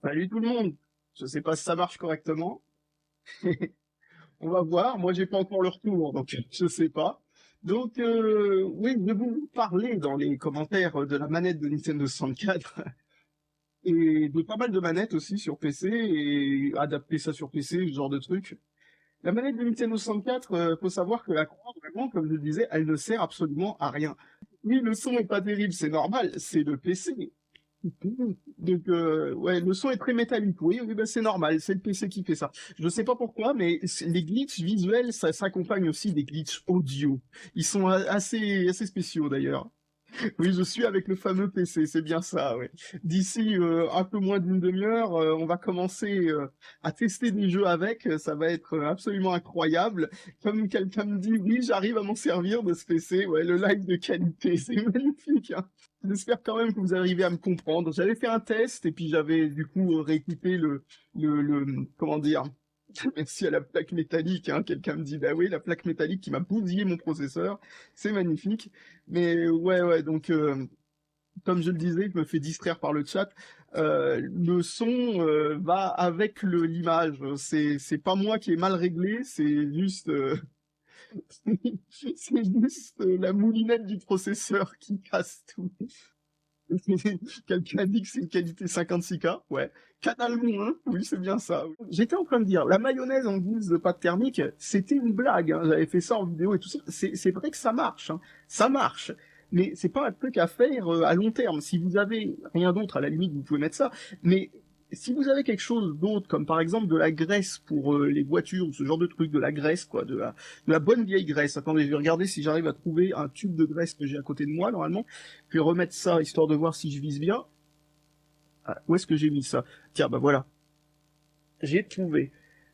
Salut tout le monde. Je sais pas si ça marche correctement. On va voir. Moi, j'ai pas encore le retour, donc je sais pas. Donc, oui, je vais vous parler dans les commentaires de la manette de Nintendo 64 et de pas mal de manettes aussi sur PC et adapter ça sur PC, ce genre de truc. La manette de Nintendo 64, faut savoir que la croix, vraiment, comme je le disais, elle ne sert absolument à rien. Oui, le son est pas terrible, c'est normal, c'est le PC. Donc, ouais, le son est très métallique. Oui, oui, bah, c'est normal, c'est le PC qui fait ça. Je ne sais pas pourquoi, mais les glitches visuels, ça s'accompagne aussi des glitches audio. Ils sont assez spéciaux d'ailleurs. Oui, je suis avec le fameux PC, c'est bien ça, ouais. D'ici un peu moins d'une demi-heure, on va commencer à tester des jeux avec, ça va être absolument incroyable. Comme quelqu'un me dit, oui, j'arrive à m'en servir de ce PC, ouais, le live de qualité, c'est magnifique, hein. J'espère quand même que vous arrivez à me comprendre. J'avais fait un test et puis j'avais du coup réécouté comment dire, merci à la plaque métallique, hein. Quelqu'un me dit, bah oui, la plaque métallique qui m'a bousillé mon processeur, c'est magnifique. Mais ouais, ouais, donc comme je le disais, je me fais distraire par le chat. Le son va avec l'image. C'est pas moi qui ai mal réglé, c'est juste c'est juste la moulinette du processeur qui casse tout. Quelqu'un a dit que c'est une qualité 56K, ouais. Canal moins, oui, c'est bien ça. J'étais en train de dire, la mayonnaise en guise de pâte thermique, c'était une blague, hein. J'avais fait ça en vidéo et tout ça. C'est vrai que ça marche, hein. Ça marche. Mais c'est pas un truc à faire à long terme. Si vous avez rien d'autre, à la limite, vous pouvez mettre ça. Mais si vous avez quelque chose d'autre, comme par exemple de la graisse pour les voitures, ou ce genre de truc, de la graisse, quoi, de la bonne vieille graisse. Attendez, je vais regarder si j'arrive à trouver un tube de graisse que j'ai à côté de moi, normalement. Puis remettre ça, histoire de voir si je vise bien. Ah, où est-ce que j'ai mis ça? Tiens, bah voilà. J'ai trouvé.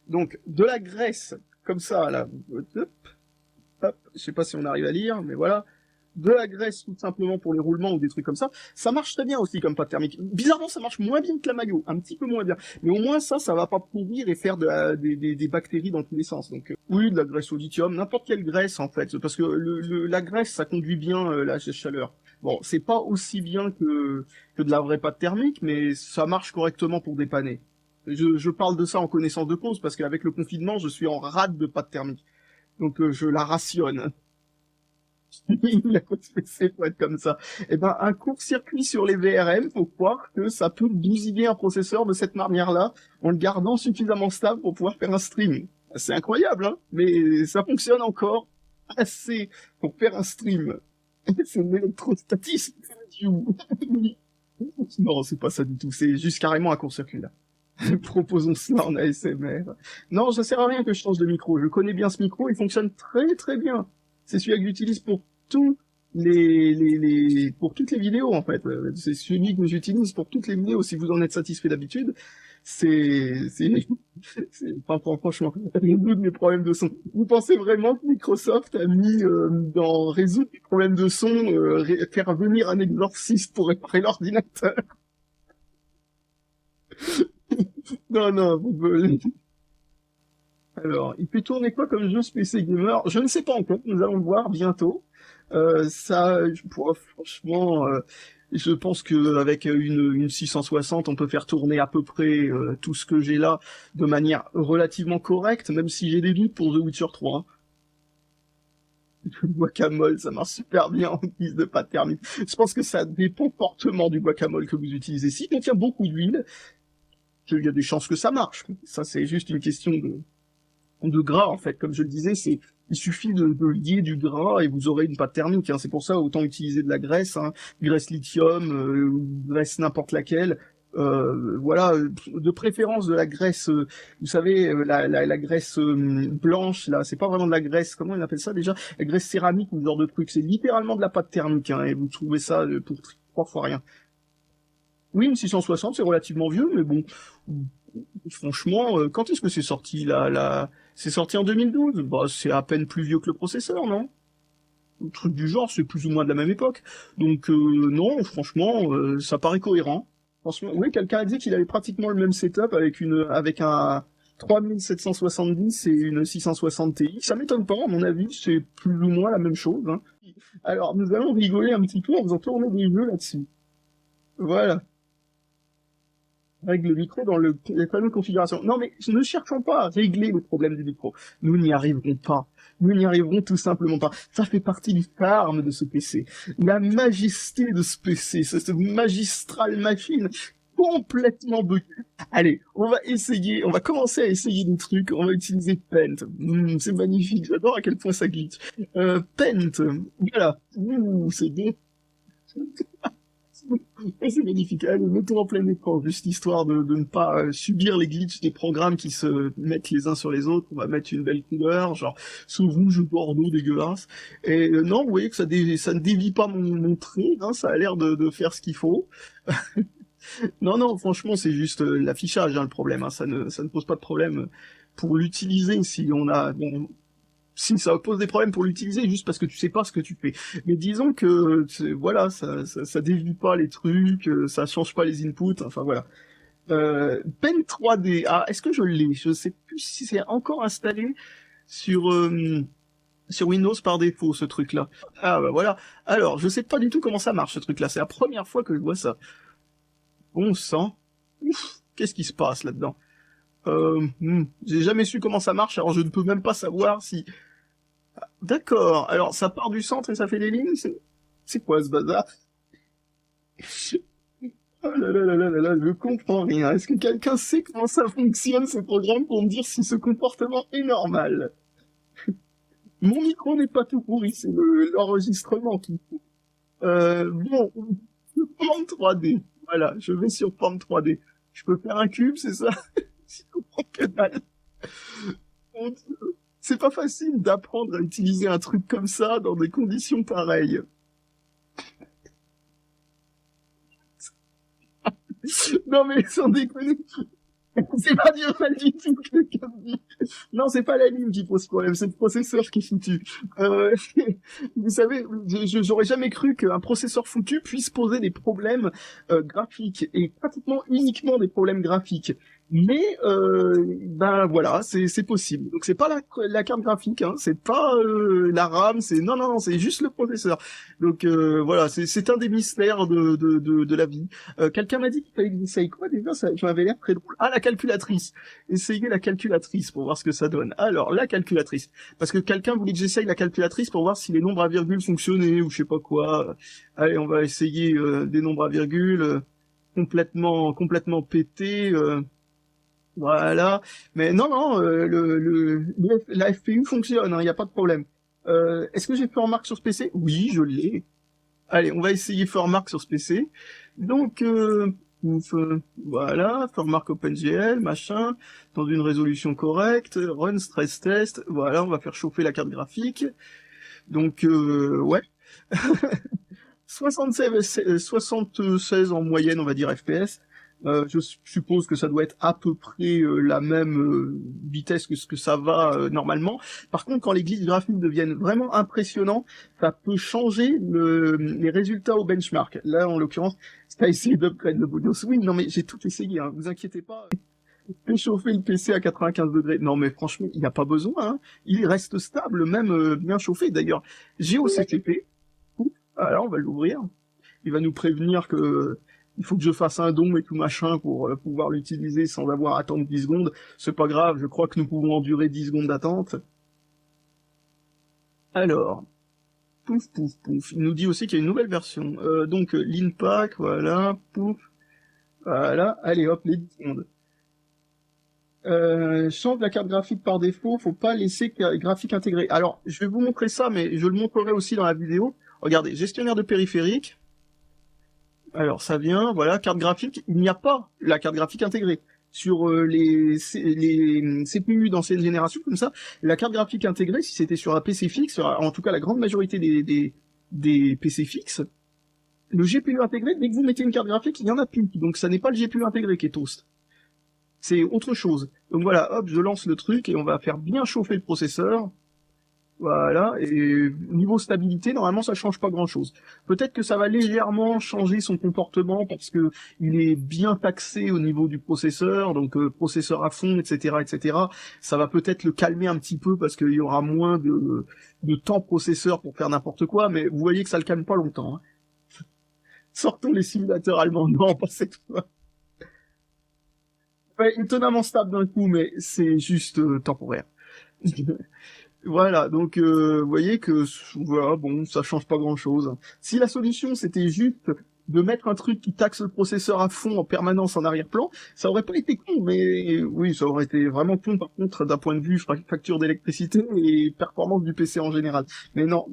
Donc, de la graisse, comme ça, là. Hop, hop. Je sais pas si on arrive à lire, mais voilà. De la graisse, tout simplement, pour les roulements ou des trucs comme ça. Ça marche très bien aussi comme pâte thermique. Bizarrement, ça marche moins bien que la maillot. Un petit peu moins bien. Mais au moins, ça va pas pourrir et faire des bactéries dans tous les sens. Donc, oui, de la graisse au lithium, n'importe quelle graisse, en fait. Parce que la graisse, ça conduit bien la chaleur. Bon, c'est pas aussi bien que de la vraie pâte thermique, mais ça marche correctement pour dépanner. Je parle de ça en connaissance de cause, parce qu'avec le confinement, je suis en rade de pâte thermique. Donc, je la rationne. La cause PC faut être comme ça. Eh ben, un court-circuit sur les VRM, faut croire que ça peut bousiller un processeur de cette manière-là, en le gardant suffisamment stable pour pouvoir faire un stream. C'est incroyable, hein, mais ça fonctionne encore assez pour faire un stream. C'est un électrostatisme. Non, c'est pas ça du tout, c'est juste carrément un court-circuit, là. Proposons cela en ASMR. Non, ça sert à rien que je change de micro. Je connais bien ce micro, il fonctionne très très bien. C'est celui que j'utilise pour tous pour toutes les vidéos en fait. C'est celui que j'utilise pour toutes les vidéos. Si vous en êtes satisfait d'habitude, c'est, enfin, franchement, résoudre mes problèmes de son. Vous pensez vraiment que Microsoft a mis dans résoudre les problèmes de son, faire venir un exorciste pour réparer l'ordinateur? Non, non, alors, il peut tourner quoi comme jeu PC Gamer? Je ne sais pas encore, nous allons le voir bientôt. Franchement, je pense qu'avec une 660, on peut faire tourner à peu près tout ce que j'ai là de manière relativement correcte, même si j'ai des doutes pour The Witcher 3. Le guacamole, ça marche super bien en guise de pâte thermique. Je pense que ça dépend fortement du guacamole que vous utilisez. S'il contient beaucoup d'huile, il y a des chances que ça marche. Ça, c'est juste une question de gras en fait. Comme je le disais, il suffit de lier du gras et vous aurez une pâte thermique, hein. C'est pour ça autant utiliser de la graisse, hein, graisse lithium, graisse n'importe laquelle. Voilà, de préférence de la graisse, vous savez, la graisse blanche, là, c'est pas vraiment de la graisse, comment on appelle ça déjà? La graisse céramique ou ce genre de truc, c'est littéralement de la pâte thermique, hein, et vous trouvez ça pour 3 fois rien. Oui, une 660, c'est relativement vieux, mais bon, franchement, quand est-ce que c'est sorti là? C'est sorti en 2012. Bah, c'est à peine plus vieux que le processeur, non? Un truc du genre, c'est plus ou moins de la même époque. Donc non, franchement, ça paraît cohérent. Franchement, oui, quelqu'un a dit qu'il avait pratiquement le même setup avec un 3770 et une 660 Ti. Ça m'étonne pas, à mon avis, c'est plus ou moins la même chose, hein. Alors, nous allons rigoler un petit peu en faisant tourner des jeux là-dessus. Voilà. règle le micro dans les panneaux de configuration. Non, mais ne cherchons pas à régler le problème du micro. Nous n'y arriverons pas. Nous n'y arriverons tout simplement pas. Ça fait partie du charme de ce PC. La majesté de ce PC, cette magistrale machine complètement buggée. Allez, on va commencer à essayer des trucs, on va utiliser Paint. C'est magnifique, j'adore à quel point ça glitch. Paint, voilà. C'est bon. Et c'est magnifique. Allez, mettons en plein écran, juste histoire de ne pas subir les glitches des programmes qui se mettent les uns sur les autres. On va mettre une belle couleur, genre ce rouge bordeaux dégueulasse. Et non, vous voyez que ça ne dévie pas mon trait, hein, ça a l'air de faire ce qu'il faut. Non, non, franchement, c'est juste l'affichage, hein, le problème. Hein, ça ne pose pas de problème pour l'utiliser si on a... Bon, si ça pose des problèmes pour l'utiliser juste parce que tu sais pas ce que tu fais. Mais disons que voilà, ça dévie pas les trucs, ça change pas les inputs, enfin voilà. Pen 3D, ah, est-ce que je l'ai? Je sais plus si c'est encore installé sur sur Windows par défaut, ce truc-là. Ah bah voilà. Alors, je sais pas du tout comment ça marche, ce truc-là. C'est la première fois que je vois ça. Bon sang. Ouf, qu'est-ce qui se passe là-dedans? J'ai jamais su comment ça marche, alors je ne peux même pas savoir si... D'accord, alors ça part du centre et ça fait des lignes, c'est quoi ce bazar? Oh là là là là là là, je comprends rien. Est-ce que quelqu'un sait comment ça fonctionne ce programme pour me dire si ce comportement est normal? Mon micro n'est pas tout pourri, c'est l'enregistrement qui... Bon, Paint 3D. Voilà, je vais sur Paint 3D. Je peux faire un cube, c'est ça? Je comprends que dalle. Mon Dieu. C'est pas facile d'apprendre à utiliser un truc comme ça dans des conditions pareilles. Non mais sans déconner, c'est pas dur mal du tout que quelqu'un me dit. Non, c'est pas la ligne qui pose problème, c'est le processeur qui est foutu. Euh, vous savez, j'aurais jamais cru qu'un processeur foutu puisse poser des problèmes graphiques, et pratiquement uniquement des problèmes graphiques. Mais ben voilà, c'est possible. Donc c'est pas la carte graphique, hein, c'est pas la RAM, c'est non non non, c'est juste le processeur. Donc voilà, c'est un des mystères de la vie. Quelqu'un m'a dit qu'il fallait que j'essaye quoi déjà, ça m'avait l'air très drôle. Ah, la calculatrice. Essayez la calculatrice pour voir ce que ça donne. Alors, la calculatrice. Parce que quelqu'un voulait que j'essaye la calculatrice pour voir si les nombres à virgule fonctionnaient ou je sais pas quoi. Allez, on va essayer des nombres à virgule complètement pétés. Voilà. Mais non, non, la FPU fonctionne, il n'y a pas de problème. Est-ce que j'ai fait remarque sur ce PC? Oui, je l'ai. Allez, on va essayer Formark sur ce PC. Donc, voilà, Formark OpenGL, machin, dans une résolution correcte, run stress test, voilà, on va faire chauffer la carte graphique. Donc, ouais. 76 en moyenne, on va dire, FPS. Je suppose que ça doit être à peu près la même vitesse que ce que ça va normalement. Par contre, quand les glitches graphiques deviennent vraiment impressionnants, ça peut changer les résultats au benchmark. Là, en l'occurrence, t'as essayé d'upgrade le BIOS. Oui, non mais j'ai tout essayé, hein, vous inquiétez pas. Fais chauffer le PC à 95 degrés. Non mais franchement, il n'y a pas besoin. Hein. Il reste stable, même bien chauffé. D'ailleurs, GOCTP. Alors, on va l'ouvrir. Il va nous prévenir que il faut que je fasse un don et tout machin pour pouvoir l'utiliser sans avoir à attendre 10 secondes. C'est pas grave, je crois que nous pouvons endurer 10 secondes d'attente. Alors, pouf, pouf, pouf. Il nous dit aussi qu'il y a une nouvelle version. Donc, l'InPack, voilà, pouf. Voilà, allez hop, les 10 secondes. Change la carte graphique par défaut, faut pas laisser graphique intégré. Alors, je vais vous montrer ça, mais je le montrerai aussi dans la vidéo. Regardez, gestionnaire de périphérique. Alors ça vient, voilà, carte graphique, il n'y a pas la carte graphique intégrée. Sur les CPU d'ancienne génération, comme ça, la carte graphique intégrée, si c'était sur un PC fixe, en tout cas la grande majorité des PC fixes, le GPU intégré, dès que vous mettez une carte graphique, il n'y en a plus. Donc ça n'est pas le GPU intégré qui est toast. C'est autre chose. Donc voilà, hop, je lance le truc et on va faire bien chauffer le processeur. Voilà, et niveau stabilité, normalement ça change pas grand chose. Peut-être que ça va légèrement changer son comportement parce que il est bien taxé au niveau du processeur, donc processeur à fond, etc., etc. Ça va peut-être le calmer un petit peu parce qu'il y aura moins de temps processeur pour faire n'importe quoi, mais vous voyez que ça le calme pas longtemps. Hein. 'Sortons les simulateurs allemands, non, pas cette fois. Ouais, étonnamment stable d'un coup, mais c'est juste temporaire. Voilà, donc vous voyez que voilà, bon, ça change pas grand-chose. Si la solution c'était juste de mettre un truc qui taxe le processeur à fond en permanence en arrière-plan, ça aurait pas été con, mais oui, ça aurait été vraiment con par contre d'un point de vue facture d'électricité et performance du PC en général. Mais non,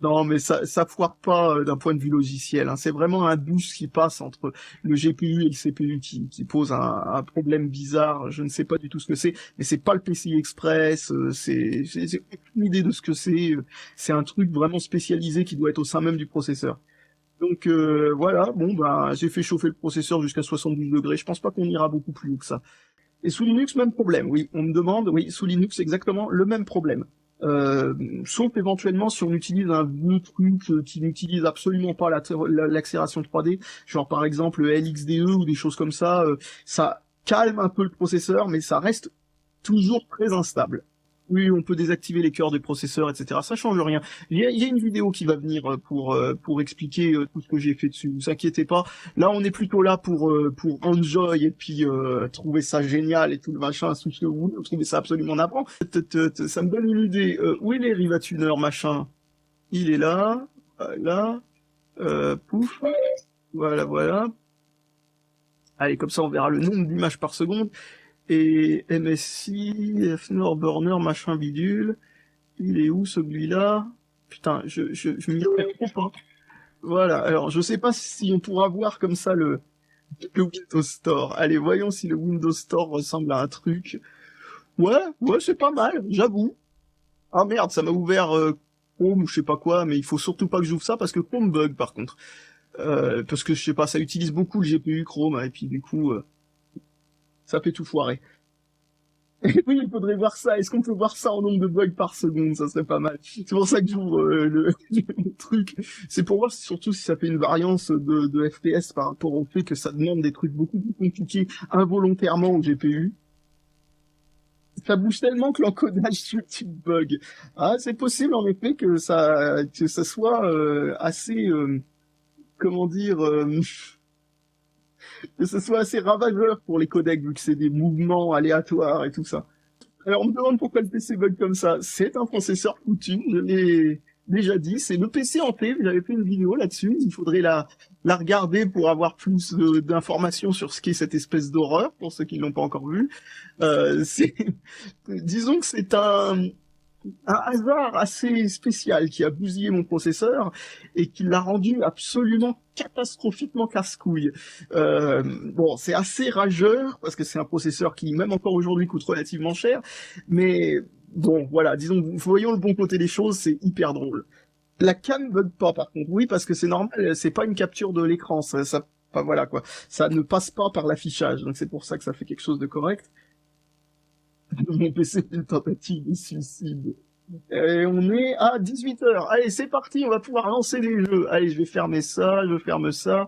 non, mais ça foire pas d'un point de vue logiciel. Hein. C'est vraiment un boost qui passe entre le GPU et le CPU qui pose un problème bizarre. Je ne sais pas du tout ce que c'est, mais c'est pas le PCI Express. J'ai aucune idée de ce que c'est. C'est un truc vraiment spécialisé qui doit être au sein même du processeur. Donc voilà, bon bah j'ai fait chauffer le processeur jusqu'à 72 degrés. Je pense pas qu'on ira beaucoup plus haut que ça. Et sous Linux, même problème. Oui, on me demande. Oui, sous Linux, exactement le même problème. Euh, Sauf éventuellement si on utilise un vieux truc qui n'utilise absolument pas l'accélération 3D, genre par exemple LXDE ou des choses comme ça calme un peu le processeur, mais ça reste toujours très instable. Oui, on peut désactiver les cœurs des processeurs, etc. Ça change rien. Il y a une vidéo qui va venir pour expliquer tout ce que j'ai fait dessus. Vous inquiétez pas. Là, on est plutôt là pour enjoy et puis trouver ça génial et tout le machin, tout ce que vous voulez. Trouver ça absolument navrant. Ça me donne une idée. Où est les Rivatuneur machin? Il est là, là, pouf. Voilà, voilà. Allez, comme ça, on verra le nombre d'images par seconde. Et MSI, FNOR, Burner, machin bidule. Il est où celui-là? Putain, je m'y perds trop pas. Voilà, alors je sais pas si on pourra voir comme ça le Windows Store. Allez, voyons si le Windows Store ressemble à un truc. Ouais, ouais, c'est pas mal, j'avoue. Ah merde, ça m'a ouvert Chrome ou je sais pas quoi, mais il faut surtout pas que j'ouvre ça parce que Chrome bug par contre. Parce que je sais pas, ça utilise beaucoup le GPU Chrome, et puis du coup, ça fait tout foirer. Oui, il faudrait voir ça. Est-ce qu'on peut voir ça en nombre de bugs par seconde? Ça serait pas mal. C'est pour ça que j'ouvre le truc. C'est pour voir surtout si ça fait une variance de FPS par rapport au fait que ça demande des trucs beaucoup plus compliqués involontairement au GPU. Ça bouge tellement que l'encodage sur YouTube bug. Ah, c'est possible en effet que ça soit assez comment dire que ce soit assez ravageur pour les codecs vu que c'est des mouvements aléatoires et tout ça. Alors, on me demande pourquoi le PC bug comme ça. C'est un processeur foutu, je l'ai déjà dit. C'est le PC hanté, j'avais fait une vidéo là-dessus. Il faudrait la regarder pour avoir plus d'informations sur ce qu'est cette espèce d'horreur, pour ceux qui ne l'ont pas encore vu. Disons que c'est un hasard assez spécial qui a bousillé mon processeur et qui l'a rendu absolument catastrophiquement casse-couille. Bon, c'est assez rageur parce que c'est un processeur qui, même encore aujourd'hui, coûte relativement cher, mais bon, voilà, disons, voyons le bon côté des choses, c'est hyper drôle. La cam bug pas, par contre, oui, parce que c'est normal, c'est pas une capture de l'écran, enfin, voilà quoi, ça ne passe pas par l'affichage, donc c'est pour ça que ça fait quelque chose de correct. Mon PC fait une tentative de suicide. Et on est à 18h. Allez, c'est parti, on va pouvoir lancer les jeux. Allez, je vais fermer ça, je ferme ça.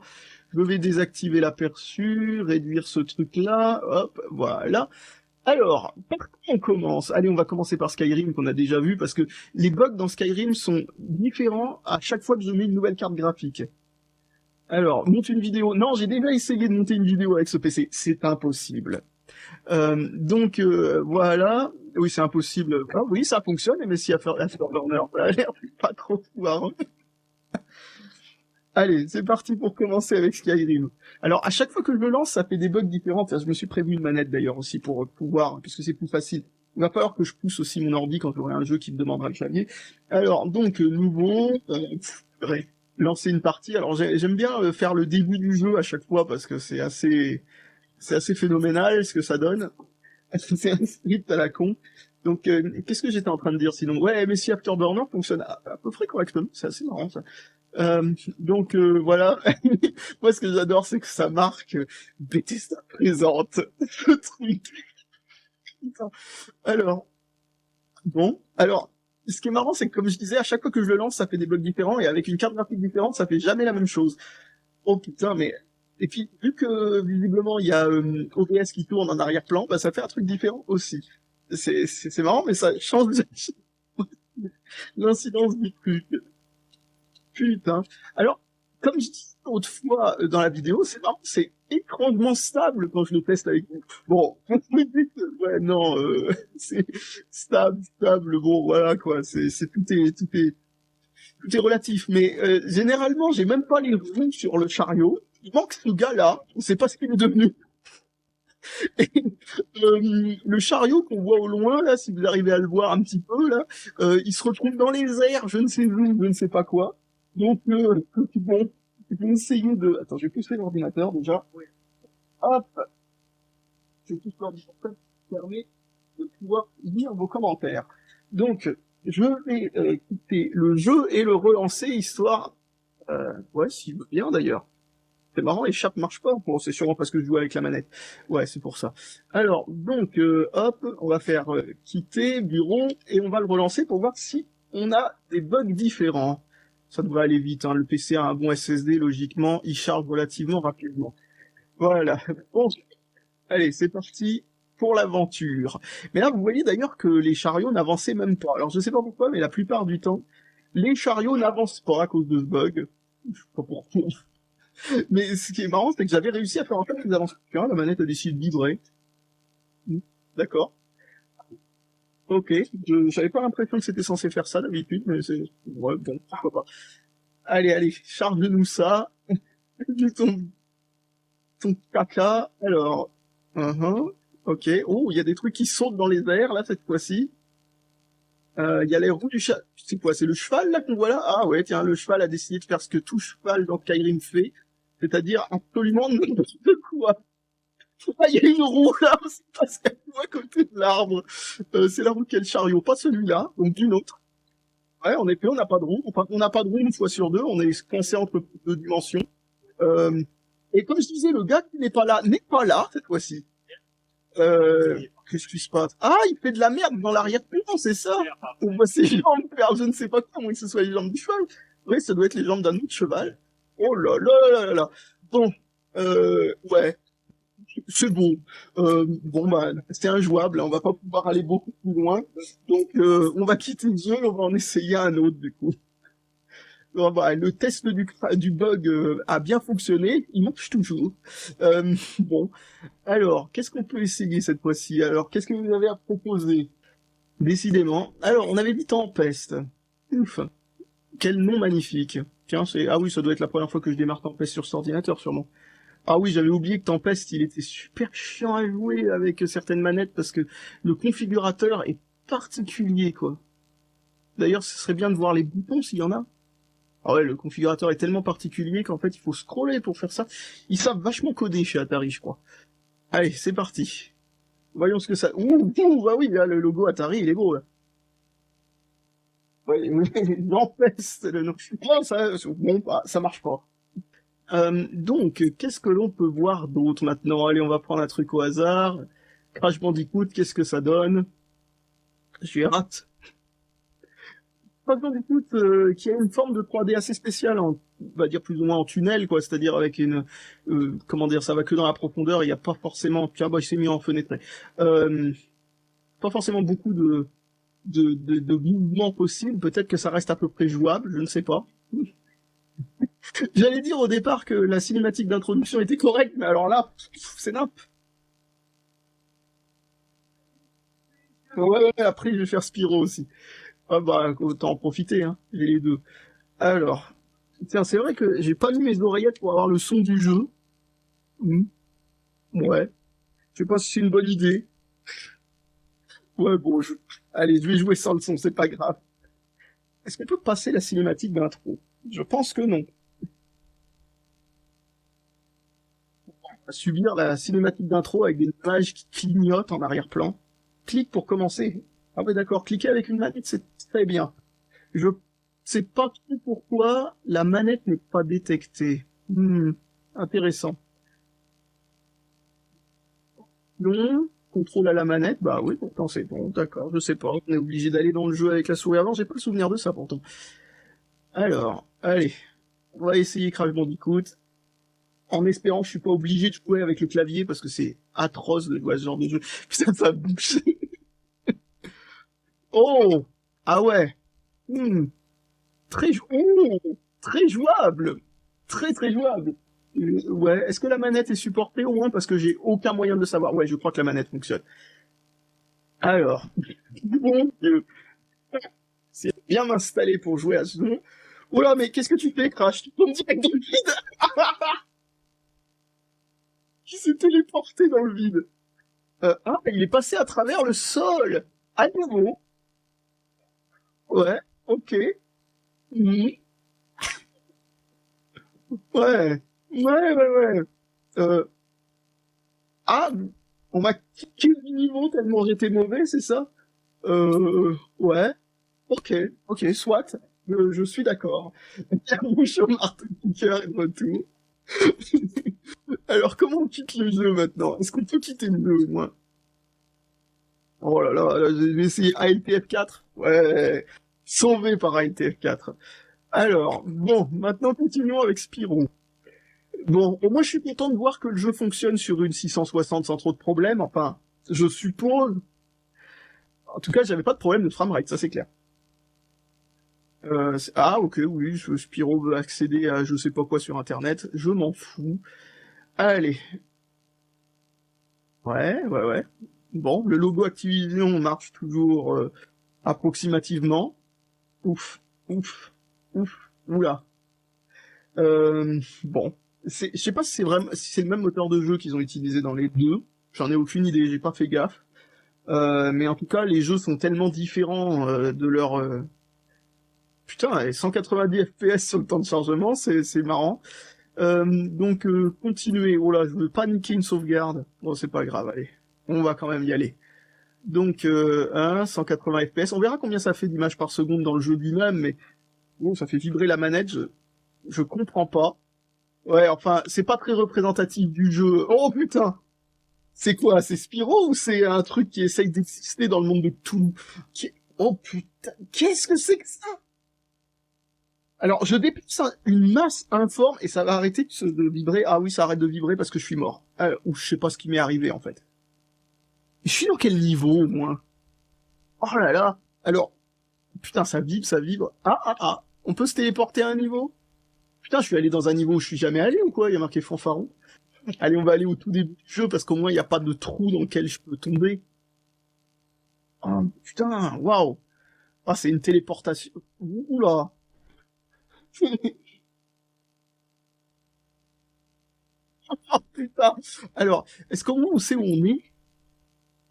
Je vais désactiver l'aperçu, réduire ce truc-là. Hop, voilà. Alors, par quoi on commence? Allez, on va commencer par Skyrim qu'on a déjà vu parce que les bugs dans Skyrim sont différents à chaque fois que je mets une nouvelle carte graphique. Alors, monte une vidéo. Non, j'ai déjà essayé de monter une vidéo avec ce PC. C'est impossible. Donc voilà. Oui, c'est impossible. Ah oui, ça fonctionne, mais si Afterburner, ça a l'air pas trop pouvoir. Allez, c'est parti pour commencer avec Skyrim. Alors, à chaque fois que je le lance, ça fait des bugs différents. Enfin, je me suis prévu une manette d'ailleurs aussi pour pouvoir, puisque c'est plus facile. Il va falloir que je pousse aussi mon ordi quand j'aurai un jeu qui me demandera le clavier. Alors, donc, nouveau, lancer une partie. Alors, j'aime bien faire le début du jeu à chaque fois parce que c'est assez phénoménal ce que ça donne. C'est un script à la con. Donc, qu'est-ce que j'étais en train de dire sinon? Ouais, mais si Afterburner fonctionne à peu près correctement, c'est assez marrant ça. Donc voilà. Moi, ce que j'adore, c'est que ça marque Bethesda présente le truc. Putain. Alors, bon, alors, ce qui est marrant, c'est que comme je disais, à chaque fois que je le lance, ça fait des bugs différents, et avec une carte graphique différente, ça fait jamais la même chose. Oh putain, mais et puis vu que visiblement il y a OBS qui tourne en arrière-plan, bah ça fait un truc différent aussi. C'est marrant, mais ça change l'incidence du truc. Putain. Alors comme je disais autrefois dans la vidéo, c'est marrant, c'est étrangement stable quand je le teste avec vous. Bon, vous me dites, ouais, non, c'est stable, bon, voilà, quoi, tout est relatif. Mais généralement, j'ai même pas les roues sur le chariot. Il manque ce gars-là, on sait pas ce qu'il est devenu. Et, le chariot qu'on voit au loin, là, si vous arrivez à le voir un petit peu, là, il se retrouve dans les airs, je ne sais où, je ne sais pas quoi. Donc, bon, je vais essayer de... Attends, je vais pousser l'ordinateur, déjà. Hop, je pousse l'ordinateur, qui permet de pouvoir lire vos commentaires. Donc, je vais quitter le jeu et le relancer, histoire... ouais, s'il veut bien, d'ailleurs. C'est marrant, l'échappe marche pas. Bon, c'est sûrement parce que je joue avec la manette. Ouais, c'est pour ça. Alors, donc, hop, on va faire quitter, bureau, et on va le relancer pour voir si on a des bugs différents. Ça devrait aller vite, hein. Le PC a un bon SSD, logiquement, il charge relativement rapidement. Voilà. Bon, allez, c'est parti pour l'aventure. Mais là, vous voyez d'ailleurs que les chariots n'avançaient même pas. Alors, je sais pas pourquoi, mais la plupart du temps, les chariots n'avancent pas à cause de ce bug. Je sais pas pourquoi. Mais ce qui est marrant, c'est que j'avais réussi à faire en sorte qu'ils avancent plus. La manette a décidé de vibrer. D'accord. Ok. J'avais pas l'impression que c'était censé faire ça d'habitude, mais c'est... Ouais, bon, pourquoi pas. Allez, charge-nous ça. Du ton caca. Alors... Ok. Oh, il y a des trucs qui sautent dans les airs, là, cette fois-ci. Il y a les roues du chat. C'est quoi? C'est le cheval, là, qu'on voit là? Ah ouais, tiens, le cheval a décidé de faire ce que tout cheval dans Skyrim fait. C'est-à-dire absolument n'importe quoi. Ah, il y a une roue là, c'est parce qu'elle est à côté de l'arbre. C'est la roue qui est le chariot, pas celui-là, donc d'une autre. Ouais, en effet, on n'a pas de roue. Enfin, on n'a pas de roue une fois sur deux, on est coincé entre deux dimensions. Euh, et comme je disais, le gars qui n'est pas là cette fois-ci. Qu'est-ce qui se passe? Ah, il fait de la merde dans l'arrière-plan, c'est ça? On voit ses jambes faire je ne sais pas comment que ce soit les jambes du cheval. Oui, ça doit être les jambes d'un autre cheval. Oh là là là là là. Bon, ouais. C'est bon. Bon bah c'est injouable, on va pas pouvoir aller beaucoup plus loin. Donc on va quitter le jeu, on va en essayer un autre du coup. Bon, bah, le test du bug a bien fonctionné, il marche toujours. Bon, alors qu'est-ce qu'on peut essayer cette fois-ci? Alors qu'est-ce que vous avez à proposer? Décidément. Alors on avait dit Tempest. Ouf, quel nom magnifique. Tiens, c'est ah oui, ça doit être la première fois que je démarre Tempest sur cet ordinateur sûrement. Ah oui, j'avais oublié que Tempest, il était super chiant à jouer avec certaines manettes parce que le configurateur est particulier, quoi. D'ailleurs, ce serait bien de voir les boutons s'il y en a. Ah ouais, le configurateur est tellement particulier qu'en fait, il faut scroller pour faire ça. Ils savent vachement coder chez Atari, je crois. Allez, c'est parti. Voyons ce que ça... bah oui, là, le logo Atari, il est beau, là. Ouais, Tempest, le nom. Non, bon, bah, ça marche pas. Donc, qu'est-ce que l'on peut voir d'autre maintenant? Allez, on va prendre un truc au hasard. Crash Bandicoot, qu'est-ce que ça donne? Je rate. Crash Bandicoot, qui a une forme de 3D assez spéciale, on va dire plus ou moins en tunnel, quoi, c'est-à-dire avec une... comment dire, ça va que dans la profondeur, il n'y a pas forcément... Tiens, bah, il s'est mis en fenêtre. Pas forcément beaucoup de mouvements possibles, peut-être que ça reste à peu près jouable, je ne sais pas. J'allais dire au départ que la cinématique d'introduction était correcte, mais alors là, c'est nimp. Ouais, après je vais faire Spyro aussi. Ah bah, autant en profiter, hein, j'ai les deux. Alors, tiens, c'est vrai que j'ai pas mis mes oreillettes pour avoir le son du jeu. Ouais, je sais pas si c'est une bonne idée. Ouais, bon, allez, je vais jouer sans le son, c'est pas grave. Est-ce qu'on peut passer la cinématique d'intro? Je pense que non. On va subir la cinématique d'intro avec des pages qui clignotent en arrière-plan. Clique pour commencer. Ah ouais, d'accord, cliquer avec une manette, c'est très bien. Je sais pas trop pourquoi la manette n'est pas détectée. Intéressant. Non, contrôle à la manette, bah oui, pourtant c'est bon, d'accord, je sais pas. On est obligé d'aller dans le jeu avec la souris avant, j'ai pas le souvenir de ça pourtant. Alors, allez, on va essayer Crash Bandicoot. En espérant que je suis pas obligé de jouer avec le clavier parce que c'est atroce de jouer à ce genre de jeu. Putain, ça bouge. Oh! Ah ouais! Très jouable! très très jouable. Ouais, est-ce que la manette est supportée au moins parce que j'ai aucun moyen de le savoir. Ouais, je crois que la manette fonctionne. Alors, bon, c'est bien m'installer pour jouer à ce jeu. Oula, mais qu'est-ce que tu fais, Crash? Tu tombes direct dans le vide. Il s'est téléporté dans le vide. Il est passé à travers le sol. À nouveau. Ouais, ok. Mhm. Ouais. Ouais. Euh, ah, on m'a kické du niveau tellement j'étais mauvais, c'est ça? Ouais. Ok, soit. Je suis d'accord. Carmouche au marteau-piqueur est de retour. Alors, comment on quitte le jeu maintenant? Est-ce qu'on peut quitter le jeu, au moins? Oh là, je vais essayer ALTF 4. Ouais, sauvé par ALTF 4. Alors, bon, maintenant continuons avec Spyro. Bon, au moins je suis content de voir que le jeu fonctionne sur une 660 sans trop de problèmes. Enfin, je suppose. En tout cas, j'avais pas de problème de framerate, ça c'est clair. Ah, ok, oui, Spyro veut accéder à je sais pas quoi sur Internet. Je m'en fous. Allez. Ouais. Bon, le logo Activision marche toujours approximativement. Ouf, ouf, oula. Bon, je sais pas si c'est vraiment, si c'est le même moteur de jeu qu'ils ont utilisé dans les deux. J'en ai aucune idée, j'ai pas fait gaffe. Mais en tout cas, les jeux sont tellement différents de leur. Putain, et 190 FPS sur le temps de chargement, c'est marrant. Donc, continuer. Oh là, je veux pas niquer une sauvegarde. Bon, c'est pas grave, allez. On va quand même y aller. Donc, 180 FPS. On verra combien ça fait d'images par seconde dans le jeu lui-même, mais bon, ça fait vibrer la manette, je comprends pas. Ouais, enfin, c'est pas très représentatif du jeu. Oh putain! C'est quoi? C'est Spyro ou c'est un truc qui essaye d'exister dans le monde de Toulouse? Oh putain, qu'est-ce que c'est que ça? Alors, je déplace une masse informe et ça va arrêter de vibrer. Ah oui, ça arrête de vibrer parce que je suis mort. Ou je sais pas ce qui m'est arrivé en fait. Je suis dans quel niveau au moins? Oh là là! Alors, putain, ça vibre, ça vibre. Ah! On peut se téléporter à un niveau? Putain, je suis allé dans un niveau où je suis jamais allé ou quoi? Il y a marqué fanfaron. Allez, on va aller au tout début du jeu parce qu'au moins il n'y a pas de trou dans lequel je peux tomber. Oh, putain, waouh. Ah, c'est une téléportation. Oula. Oh putain. Alors, est-ce qu'au moins on sait où on est?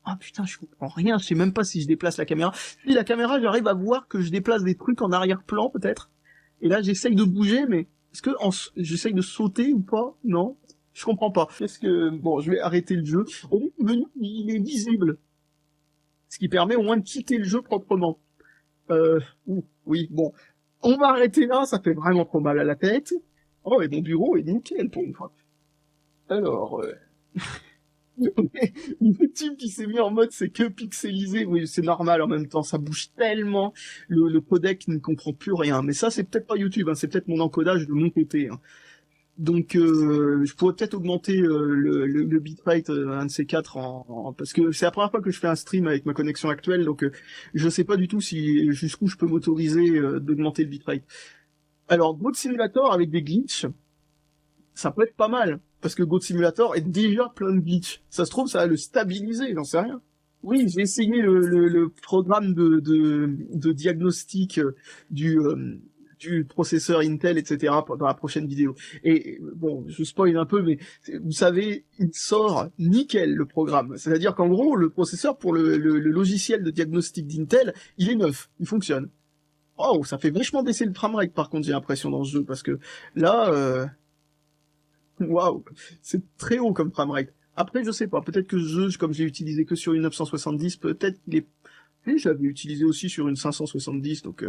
Ah putain, je comprends rien. Je sais même pas si je déplace la caméra. Si la caméra, j'arrive à voir que je déplace des trucs en arrière-plan peut-être. Et là, j'essaye de bouger, mais est-ce que j'essaye de sauter ou pas? Non. Je comprends pas. Qu'est-ce que... Bon, je vais arrêter le jeu. Au menu, il est visible. Ce qui permet au moins de quitter le jeu proprement. Oui, bon. On va arrêter là, ça fait vraiment trop mal à la tête. Oh, et mon bureau est nickel pour une fois. Alors, le type qui s'est mis en mode c'est que pixelisé, oui, c'est normal en même temps, ça bouge tellement, le codec ne comprend plus rien. Mais ça, c'est peut-être pas YouTube, hein, c'est peut-être mon encodage de mon côté. Hein. Donc, je pourrais peut-être augmenter le bitrate un de ces quatre parce que c'est la première fois que je fais un stream avec ma connexion actuelle, donc je sais pas du tout si jusqu'où je peux m'autoriser d'augmenter le bitrate. Alors, Goat Simulator avec des glitches, ça peut être pas mal parce que Goat Simulator est déjà plein de glitches. Ça se trouve, ça va le stabiliser, j'en sais rien. Oui, j'ai essayé le programme de diagnostic du processeur Intel, etc. dans la prochaine vidéo. Et bon, je spoil un peu, mais vous savez, il sort nickel le programme. C'est-à-dire qu'en gros, le processeur pour le logiciel de diagnostic d'Intel, il est neuf, il fonctionne. Oh, ça fait vachement baisser le framerate par contre, j'ai l'impression dans ce jeu, parce que là, waouh, c'est très haut comme framerate. Après, je sais pas, peut-être que ce jeu, comme j'ai utilisé que sur une 970, peut-être qu'il est... Et j'avais utilisé aussi sur une 570, donc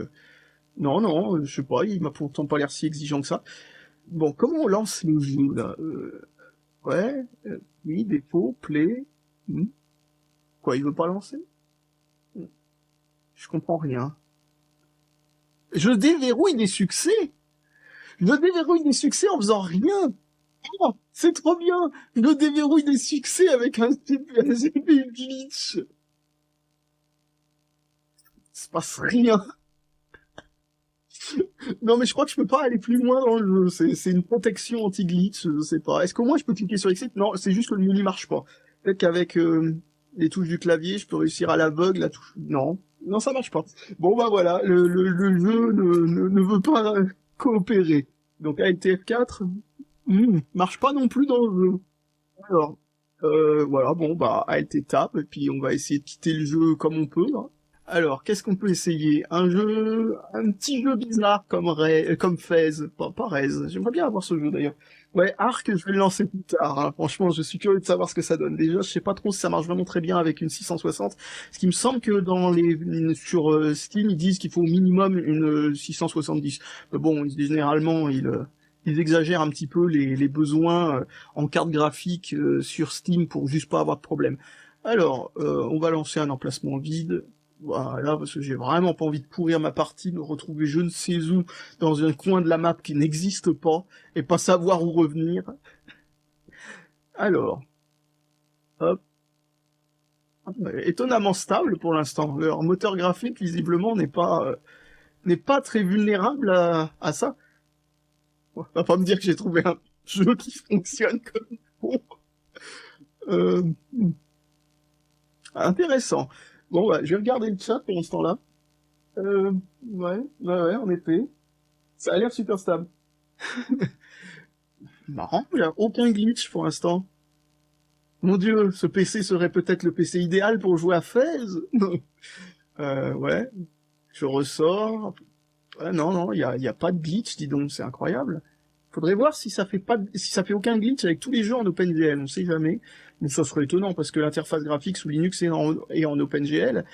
non, je sais pas, il m'a pourtant pas l'air si exigeant que ça. Bon, comment on lance le jeu, là Ouais, oui, défaut, play... Quoi, il veut pas lancer Hmm. Je comprends rien. Je déverrouille des succès Je déverrouille des succès en faisant rien Oh, c'est trop bien Je déverrouille des succès avec un CPU glitch Il se passe rien Non, mais je crois que je peux pas aller plus loin dans le jeu. C'est une protection anti-glitch, je sais pas. Est-ce qu'au moins je peux cliquer sur Exit? Non, c'est juste que le menu marche pas. Peut-être qu'avec les touches du clavier, je peux réussir à l'aveugle la touche. Non, non, ça marche pas. Bon bah voilà, le jeu ne veut pas coopérer. Donc Alt F4, marche pas non plus dans le jeu. Alors, voilà, bon bah Alt Tab, et puis on va essayer de quitter le jeu comme on peut, hein. Alors, qu'est-ce qu'on peut essayer? Un petit jeu bizarre comme Fez, pas Rez. J'aimerais bien avoir ce jeu d'ailleurs. Ouais, Ark, je vais le lancer plus tard, hein. Franchement, je suis curieux de savoir ce que ça donne. Déjà, je sais pas trop si ça marche vraiment très bien avec une 660. Ce qui me semble que sur Steam, ils disent qu'il faut au minimum une 670. Mais bon, généralement, ils exagèrent un petit peu les besoins en carte graphique sur Steam pour juste pas avoir de problème. Alors, on va lancer un emplacement vide. Voilà, parce que j'ai vraiment pas envie de pourrir ma partie, me retrouver je ne sais où, dans un coin de la map qui n'existe pas, et pas savoir où revenir. Alors, hop. Étonnamment stable pour l'instant. Leur moteur graphique, visiblement, n'est pas très vulnérable à ça. On va pas me dire que j'ai trouvé un jeu qui fonctionne comme bon. Euh, Intéressant. Bon, bah, je vais regarder le chat pour l'instant là. Ouais, en effet. Ça a l'air super stable. Marrant, il n'y a aucun glitch pour l'instant. Mon dieu, ce PC serait peut-être le PC idéal pour jouer à Fez. Ouais, je ressors. Ouais, non, y a pas de glitch, dis donc, c'est incroyable. Faudrait voir si ça fait aucun glitch avec tous les jeux en OpenGL, on sait jamais. Mais ça serait étonnant parce que l'interface graphique sous Linux est en OpenGL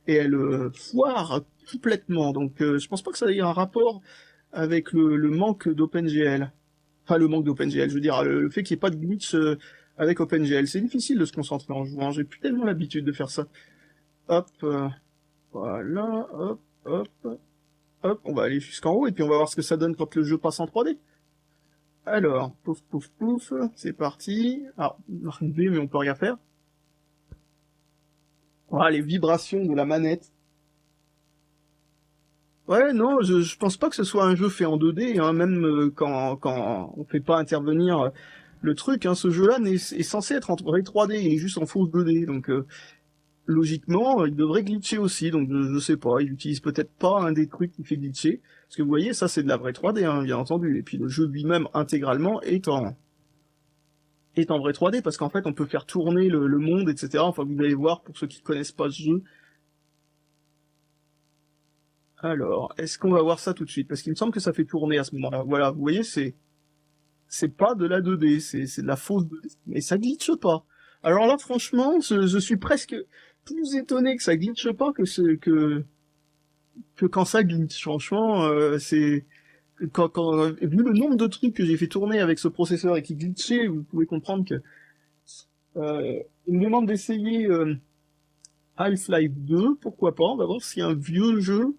et elle foire complètement. Donc je pense pas que ça ait un rapport avec le manque d'OpenGL. Enfin, le manque d'OpenGL, je veux dire, le fait qu'il n'y ait pas de glitch avec OpenGL. C'est difficile de se concentrer en jouant, j'ai plus tellement l'habitude de faire ça. Hop, voilà, hop, hop, on va aller jusqu'en haut et puis on va voir ce que ça donne quand le jeu passe en 3D. Alors, pouf, pouf, pouf, c'est parti. Alors, V, mais on peut rien faire. Voilà, les vibrations de la manette. Ouais, non, je pense pas que ce soit un jeu fait en 2D, hein, même quand on fait pas intervenir le truc, hein, ce jeu-là est censé être en vrai 3D, il est juste en fausse 2D, donc logiquement, il devrait glitcher aussi, donc je sais pas, il utilise peut-être pas un des trucs qui fait glitcher, parce que vous voyez, ça c'est de la vraie 3D, hein, bien entendu, et puis le jeu lui-même intégralement est en vrai 3D, parce qu'en fait on peut faire tourner le monde, etc. Enfin, vous allez voir, pour ceux qui connaissent pas ce jeu. Alors, est-ce qu'on va voir ça tout de suite? Parce qu'il me semble que ça fait tourner à ce moment-là. Voilà, vous voyez, c'est pas de la 2D, c'est de la fausse 2D. Mais ça glitche pas. Alors là, franchement, je suis presque plus étonné que ça glitche pas que quand ça glitch. Franchement, vu le nombre de trucs que j'ai fait tourner avec ce processeur et qui glitchaient, vous pouvez comprendre que il me demande d'essayer Half-Life 2, pourquoi pas, on va voir s'il y a un vieux jeu.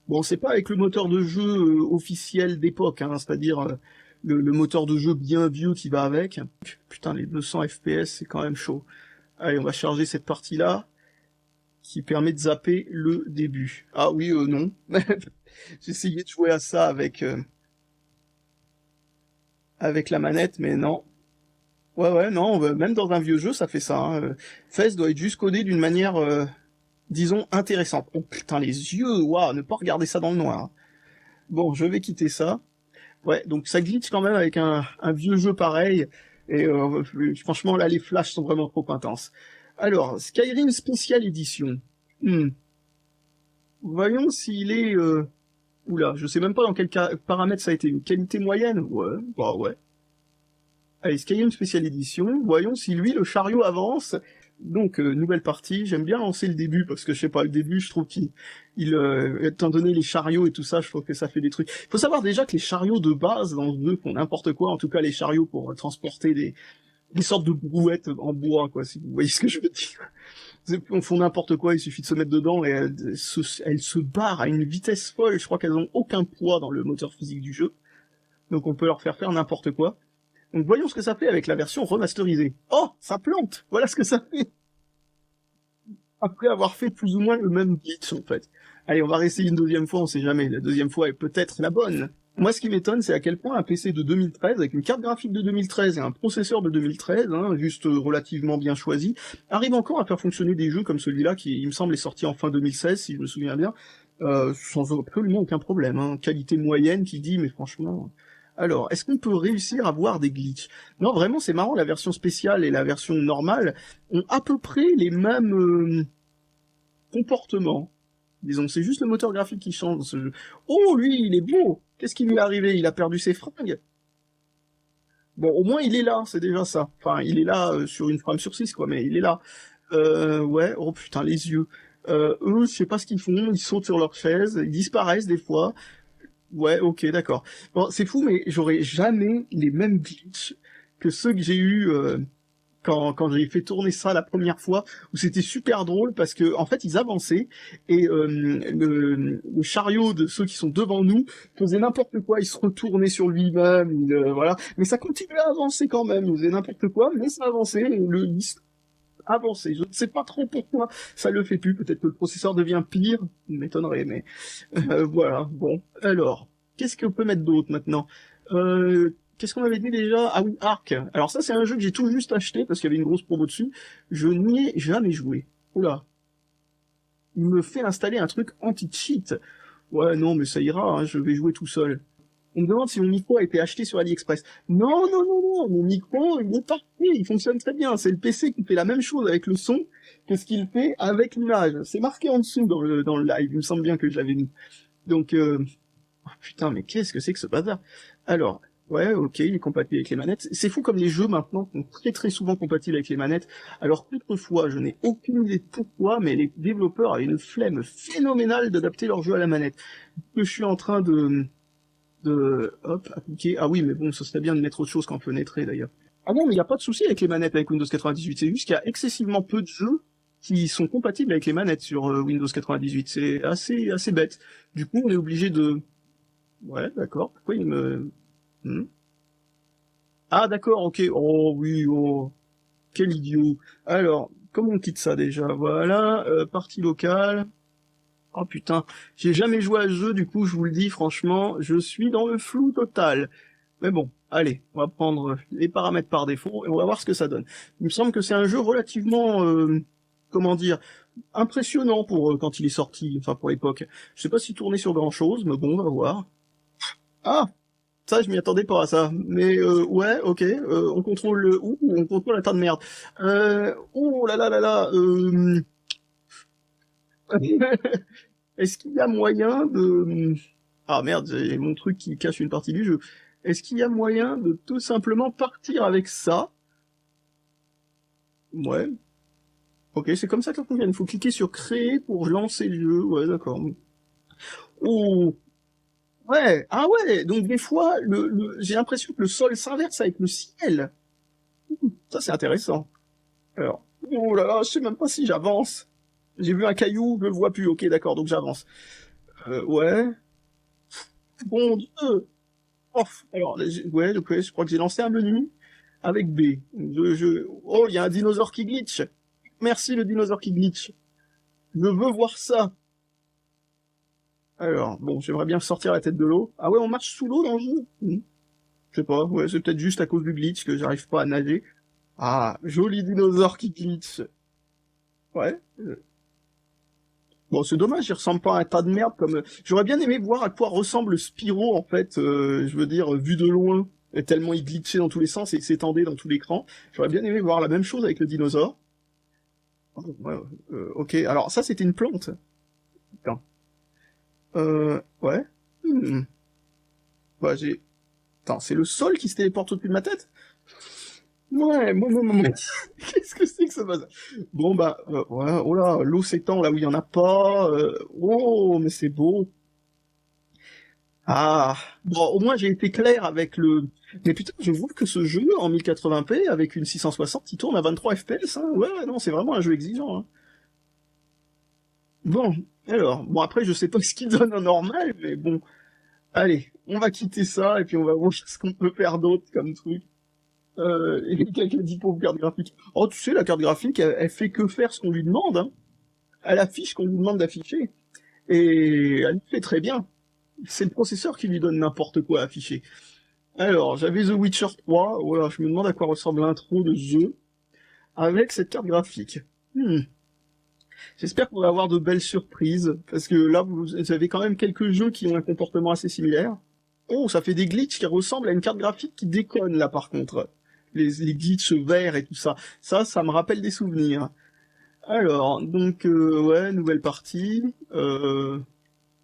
Bon, c'est pas avec le moteur de jeu officiel d'époque, hein, c'est-à-dire le moteur de jeu bien vieux qui va avec. Putain, les 200 FPS, c'est quand même chaud. Allez, on va charger cette partie-là, qui permet de zapper le début. Ah oui, non. J'ai essayé de jouer à ça avec la manette, mais non. Ouais, non, même dans un vieux jeu, ça fait ça. Hein. Fez doit être juste codé d'une manière, disons, intéressante. Oh putain, les yeux, waouh, ne pas regarder ça dans le noir. Bon, je vais quitter ça. Ouais, donc ça glitch quand même avec un vieux jeu pareil. Et franchement, là, les flashs sont vraiment trop intenses. Alors, Skyrim Special Edition. Voyons s'il est... Oula, je sais même pas dans quel paramètre ça a été. Une qualité moyenne? Ouais, bah ouais. Allez, Skyrim Special Edition. Voyons si lui, le chariot avance. Donc, nouvelle partie. J'aime bien lancer le début, parce que je sais pas, le début, je trouve étant donné les chariots et tout ça, je trouve que ça fait des trucs. Faut savoir déjà que les chariots de base dans ce jeu font n'importe quoi, en tout cas les chariots pour transporter des sortes de brouettes en bois, quoi, si vous voyez ce que je veux dire. On font n'importe quoi, il suffit de se mettre dedans et elles se barrent à une vitesse folle. Je crois qu'elles ont aucun poids dans le moteur physique du jeu. Donc on peut leur faire n'importe quoi. Donc voyons ce que ça fait avec la version remasterisée. Oh, ça plante! Voilà ce que ça fait! Après avoir fait plus ou moins le même glitch, en fait. Allez, on va réessayer une deuxième fois, on sait jamais. La deuxième fois est peut-être la bonne. Moi, ce qui m'étonne, c'est à quel point un PC de 2013, avec une carte graphique de 2013 et un processeur de 2013, hein, juste relativement bien choisi, arrive encore à faire fonctionner des jeux comme celui-là, qui, il me semble, est sorti en fin 2016, si je me souviens bien, sans absolument aucun problème. Hein. Qualité moyenne qui dit, mais franchement... Alors, est-ce qu'on peut réussir à voir des glitches? Non, vraiment, c'est marrant, la version spéciale et la version normale ont à peu près les mêmes comportements. Disons, c'est juste le moteur graphique qui change dans ce jeu. Oh, lui, il est beau! Qu'est-ce qui lui est arrivé? Il a perdu ses fringues? Bon, au moins, il est là, c'est déjà ça. Enfin, il est là sur une frame sur 6, quoi, mais il est là. Ouais, oh putain, les yeux. Eux, je sais pas ce qu'ils font, ils sautent sur leur chaise, ils disparaissent des fois. Ouais, ok, d'accord. Bon, c'est fou, mais j'aurais jamais les mêmes glitches que ceux que j'ai eu quand j'ai fait tourner ça la première fois, où c'était super drôle parce que en fait ils avançaient et le chariot de ceux qui sont devant nous faisait n'importe quoi, il se retournait sur lui-même, voilà. Mais ça continuait à avancer quand même, il faisait n'importe quoi, mais ça avançait, il avançait. Je ne sais pas trop pourquoi ça le fait plus, peut-être que le processeur devient pire, il m'étonnerait, mais voilà, bon. Alors, qu'est-ce qu'on peut mettre d'autre maintenant Qu'est-ce qu'on avait dit déjà? Ah oui, Ark. Alors ça, c'est un jeu que j'ai tout juste acheté parce qu'il y avait une grosse promo dessus. Je n'y ai jamais joué. Oula. Il me fait installer un truc anti-cheat. Ouais, non, mais ça ira, hein, je vais jouer tout seul. On me demande si mon micro a été acheté sur AliExpress. Non, non, non, non, mon micro, il est parti, il fonctionne très bien. C'est le PC qui fait la même chose avec le son que ce qu'il fait avec l'image. C'est marqué en dessous dans le live, il me semble bien que je l'avais mis. Donc, oh, putain, mais qu'est-ce que c'est que ce bazar? Alors, ouais, ok, il est compatible avec les manettes. C'est fou comme les jeux maintenant sont très très souvent compatibles avec les manettes. Alors qu'autrefois, je n'ai aucune idée de pourquoi, mais les développeurs avaient une flemme phénoménale d'adapter leur jeu à la manette. Que je suis en train hop, appliquer. Ah oui, mais bon, ce serait bien de mettre autre chose qu'en fenêtré d'ailleurs. Ah non, mais il n'y a pas de souci avec les manettes avec Windows 98. C'est juste qu'il y a excessivement peu de jeux qui sont compatibles avec les manettes sur Windows 98. C'est assez bête. Du coup, on est obligé de... Ouais, d'accord. Pourquoi il me... Ah d'accord, ok. Oh oui, oh. Quel idiot. Alors, comment on quitte ça déjà? Voilà, partie locale. Oh putain, j'ai jamais joué à ce jeu, du coup, je vous le dis, franchement, je suis dans le flou total. Mais bon, allez, on va prendre les paramètres par défaut et on va voir ce que ça donne. Il me semble que c'est un jeu relativement, comment dire, impressionnant pour quand il est sorti, enfin pour l'époque. Je sais pas s'il tournait sur grand chose, mais bon, on va voir. Ah, ça, je m'y attendais pas à ça. Mais ouais, ok, on contrôle le ou on contrôle un tas de merde. Oh là là là là. Est-ce qu'il y a moyen de... Ah merde, j'ai mon truc qui cache une partie du jeu. Est-ce qu'il y a moyen de tout simplement partir avec ça? Ouais. Ok, c'est comme ça que ça fonctionne. Il faut cliquer sur créer pour lancer le jeu. Ouais, d'accord. Oh, ouais. Ah ouais. Donc des fois, j'ai l'impression que le sol s'inverse avec le ciel. Ça, c'est intéressant. Alors, oh là là, je sais même pas si j'avance. J'ai vu un caillou, je le vois plus. Ok, d'accord, donc j'avance. Ouais. Bon Dieu. Oh, alors, ouais, donc, ouais, je crois que j'ai lancé un menu avec B. Oh, il y a un dinosaure qui glitch. Merci le dinosaure qui glitch. Je veux voir ça. Alors, bon, j'aimerais bien sortir la tête de l'eau. Ah ouais, on marche sous l'eau dans le jeu? Je sais pas, ouais, c'est peut-être juste à cause du glitch que j'arrive pas à nager. Ah, joli dinosaure qui glitch. Ouais. Bon, c'est dommage, il ressemble pas à un tas de merde comme... J'aurais bien aimé voir à quoi ressemble Spyro, en fait, je veux dire, vu de loin. Et tellement il glitchait dans tous les sens et il s'étendait dans tout l'écran. J'aurais bien aimé voir la même chose avec le dinosaure. Oh, ouais, ok, alors ça c'était une plante. Putain. Ouais. Bah j'ai... Attends, c'est le sol qui se téléporte au-dessus de ma tête? Ouais, Qu'est-ce que c'est que ça bazar? Bon bah, ouais, oh là, l'eau s'étend là où il y en a pas. Oh, mais c'est beau. Ah, bon, au moins j'ai été clair avec le... Mais putain, je vois que ce jeu, en 1080p, avec une 660, il tourne à 23 FPS, hein. Ouais, non, c'est vraiment un jeu exigeant, hein. Bon, alors, bon après, je sais pas ce qu'il donne en normal, mais bon. Allez, on va quitter ça, et puis on va voir ce qu'on peut faire d'autre comme truc. Et quelqu'un dit pour carte graphique. Oh, tu sais, la carte graphique, elle fait que faire ce qu'on lui demande, hein. Elle affiche ce qu'on lui demande d'afficher. Et elle fait très bien. C'est le processeur qui lui donne n'importe quoi à afficher. Alors, j'avais The Witcher 3. Voilà, je me demande à quoi ressemble l'intro de jeu avec cette carte graphique. Hmm. J'espère qu'on va avoir de belles surprises, parce que là, vous avez quand même quelques jeux qui ont un comportement assez similaire. Oh, ça fait des glitches qui ressemblent à une carte graphique qui déconne, là, par contre. Les glitches verts et tout ça. Ça me rappelle des souvenirs. Alors, donc, ouais, nouvelle partie.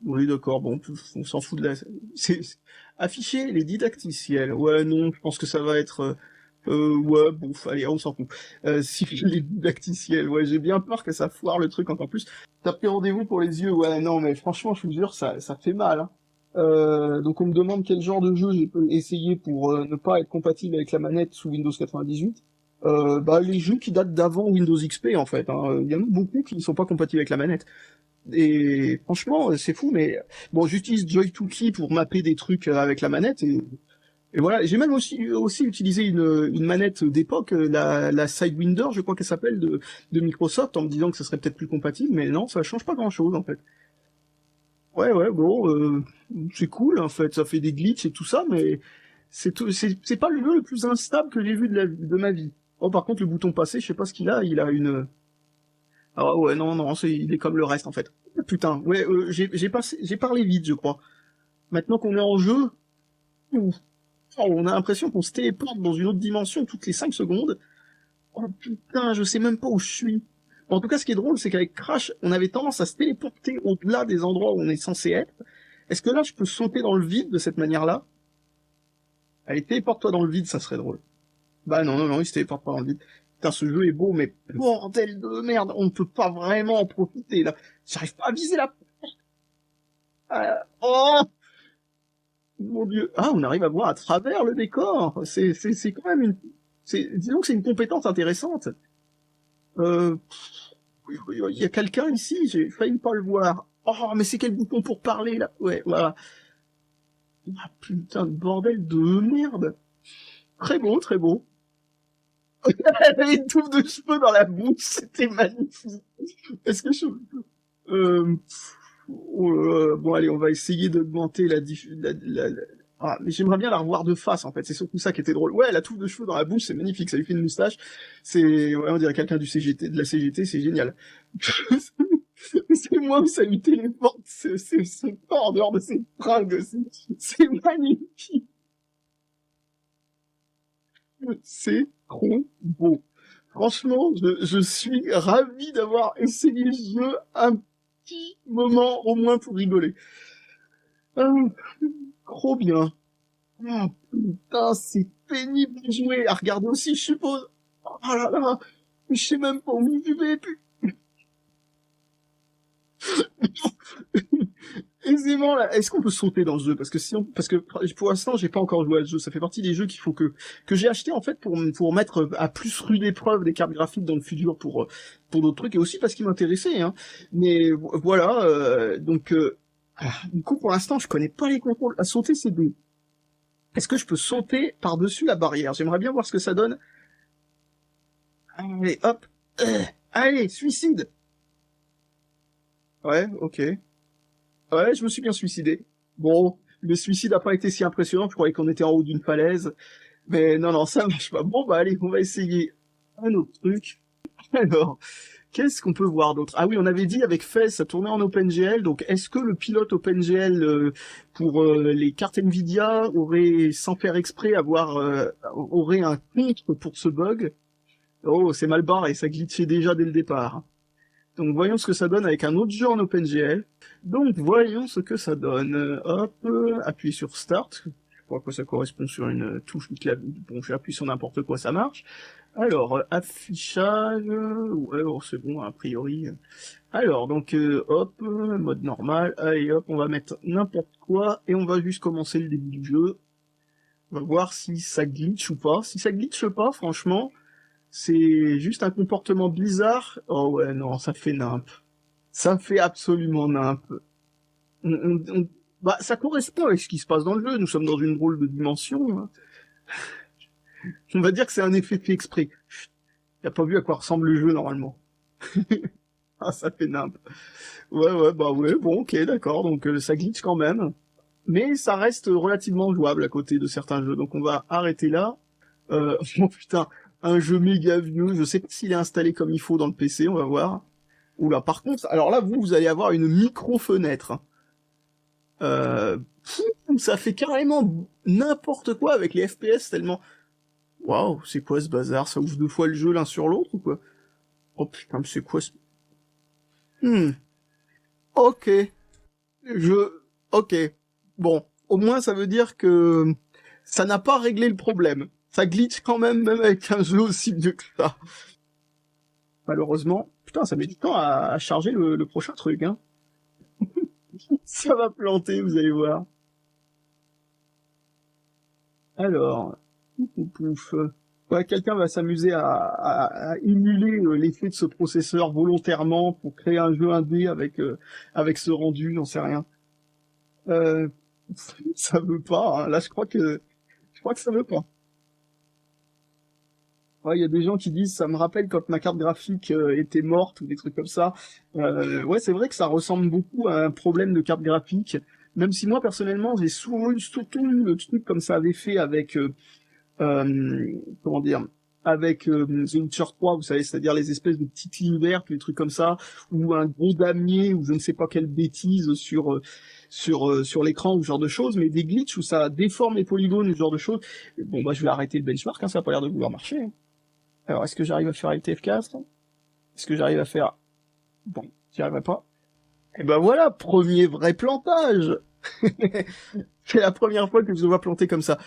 Oui, d'accord, bon, on s'en fout de la... Afficher les didacticiels. Ouais, non, je pense que ça va être... ouais, bon, allez, on s'en fout. Si les didacticiels, ouais, j'ai bien peur que ça foire le truc encore plus. T'as pris rendez-vous pour les yeux, ouais, non, mais franchement, je vous jure, ça fait mal, hein. Donc on me demande quel genre de jeu j'ai pu essayer pour ne pas être compatible avec la manette sous Windows 98. Bah les jeux qui datent d'avant Windows XP en fait, hein. Il y en a beaucoup qui ne sont pas compatibles avec la manette. Et franchement, c'est fou, mais bon, j'utilise Joy2Key pour mapper des trucs avec la manette et voilà. J'ai même aussi utilisé une manette d'époque, la Sidewinder, je crois qu'elle s'appelle, de Microsoft, en me disant que ce serait peut-être plus compatible, mais non, ça change pas grand-chose en fait. Ouais, ouais, bon, c'est cool en fait, ça fait des glitches et tout ça, mais c'est pas le jeu le plus instable que j'ai vu de ma vie. Oh, par contre, le bouton passer, je sais pas ce qu'il a une... Ah ouais, non, non, il est comme le reste en fait. Putain, ouais, j'ai parlé vite, je crois. Maintenant qu'on est en jeu, ouf, oh, on a l'impression qu'on se téléporte dans une autre dimension toutes les 5 secondes. Oh putain, je sais même pas où je suis. En tout cas, ce qui est drôle, c'est qu'avec Crash, on avait tendance à se téléporter au-delà des endroits où on est censé être. Est-ce que là, je peux sauter dans le vide de cette manière-là? Allez, téléporte-toi dans le vide, ça serait drôle. Bah non, non, non, il se téléporte pas dans le vide. Putain, ce jeu est beau, mais bordel de merde, on ne peut pas vraiment en profiter, là. J'arrive pas à viser la... Oh mon dieu. Ah, on arrive à voir à travers le décor. C'est quand même une... Disons que c'est une compétence intéressante. Euh... Il y a quelqu'un ici, j'ai failli pas le voir. Oh, mais c'est quel bouton pour parler, là? Ouais, voilà. Ah, putain de bordel de merde. Très beau, très beau. Elle avait une touffe de cheveux dans la bouche, c'était magnifique. Est-ce que je... Euh... Oh là là. Bon, allez, on va essayer d'augmenter Ah, mais j'aimerais bien la revoir de face, en fait. C'est surtout ça qui était drôle. Ouais, la touffe de cheveux dans la bouche, c'est magnifique. Ça lui fait une moustache. Ouais, on dirait quelqu'un du CGT, de la CGT, c'est génial. C'est moi où ça lui téléporte ce corps en dehors de ses fringues. C'est magnifique. C'est trop beau. Franchement, je suis ravi d'avoir essayé le jeu un petit moment au moins pour rigoler. Ah, trop bien. Ah, putain, c'est pénible de jouer. À regarder aussi, je suppose. Oh là là, je sais même pas où je vais. Aisément là. Est-ce qu'on peut sauter dans ce jeu? Parce que si parce que pour l'instant, j'ai pas encore joué à ce jeu. Ça fait partie des jeux qu'il faut que j'ai acheté en fait pour mettre à plus rude épreuve des cartes graphiques dans le futur pour d'autres trucs et aussi parce qu'il m'intéressait. Hein. Mais voilà. Du coup, pour l'instant, je connais pas les contrôles. À sauter, c'est deux. Est-ce que je peux sauter par-dessus la barrière? J'aimerais bien voir ce que ça donne. Allez, hop. Allez, suicide. Ouais, ok. Ouais, je me suis bien suicidé. Bon, le suicide n'a pas été si impressionnant, je croyais qu'on était en haut d'une falaise. Mais non, non, ça marche pas. Bon, bah allez, on va essayer un autre truc. Alors, qu'est-ce qu'on peut voir d'autre? Ah oui, on avait dit avec Fez, ça tournait en OpenGL, donc est-ce que le pilote OpenGL pour les cartes Nvidia aurait, sans faire exprès, aurait un contre pour ce bug? Oh, c'est mal barré, ça glitchait déjà dès le départ. Donc voyons ce que ça donne avec un autre jeu en OpenGL. Donc voyons ce que ça donne. Hop, appuie sur Start. Je crois que ça correspond sur une touche du clavier. Bon, j'appuie sur n'importe quoi, ça marche. Alors, affichage... Ouais, oh, c'est bon, a priori. Alors, donc, hop, mode normal. Allez, hop, on va mettre n'importe quoi. Et on va juste commencer le début du jeu. On va voir si ça glitch ou pas. Si ça glitch pas, franchement... C'est juste un comportement bizarre. Oh ouais, non, ça fait nimp. Ça fait absolument nimp. Bah, ça correspond avec ce qui se passe dans le jeu. Nous sommes dans une drôle de dimension. Hein. On va dire que c'est un effet fait exprès. Chut, t'as pas vu à quoi ressemble le jeu normalement. Ah, ça fait nimp. Ouais, bah ouais, bon, ok, d'accord, donc ça glitch quand même. Mais ça reste relativement jouable à côté de certains jeux, donc on va arrêter là. Oh putain, un jeu méga vieux, je sais pas s'il est installé comme il faut dans le PC, on va voir. Oula, par contre, alors là, vous allez avoir une micro-fenêtre. Euh, Ça fait carrément n'importe quoi avec les FPS tellement... Waouh, c'est quoi ce bazar? Ça ouvre deux fois le jeu l'un sur l'autre ou quoi? Oh putain, mais c'est quoi ce... Hmm, ok, je... Ok, bon, au moins ça veut dire que ça n'a pas réglé le problème. Ça glitch quand même, même avec un jeu aussi vieux que ça. Malheureusement, putain, ça met du temps à charger le prochain truc, hein. Ça va planter, vous allez voir. Alors, pouf, pouf. Ouais, quelqu'un va s'amuser à émuler l'effet de ce processeur volontairement pour créer un jeu indé avec ce rendu, j'en sais rien. Euh, Ça veut pas, hein. Là, je crois que ça veut pas. Ouais, il y a des gens qui disent, ça me rappelle quand ma carte graphique était morte ou des trucs comme ça. Ouais, c'est vrai que ça ressemble beaucoup à un problème de carte graphique. Même si moi, personnellement, j'ai surtout eu le truc comme ça avait fait avec, comment dire, avec The Witcher 3, vous savez, c'est-à-dire les espèces de petites lignes vertes, les trucs comme ça, ou un gros damier, ou je ne sais pas quelle bêtise sur l'écran, ou ce genre de choses, mais des glitches où ça déforme les polygones, ou ce genre de choses. Bon, bah, je vais arrêter le benchmark, hein, ça a pas l'air de vouloir marcher, hein. Alors, est-ce que j'arrive à faire LTF4? Est-ce que j'arrive à faire... Bon, j'y arriverai pas. Et ben voilà, premier vrai plantage. C'est la première fois que je le vois planter comme ça.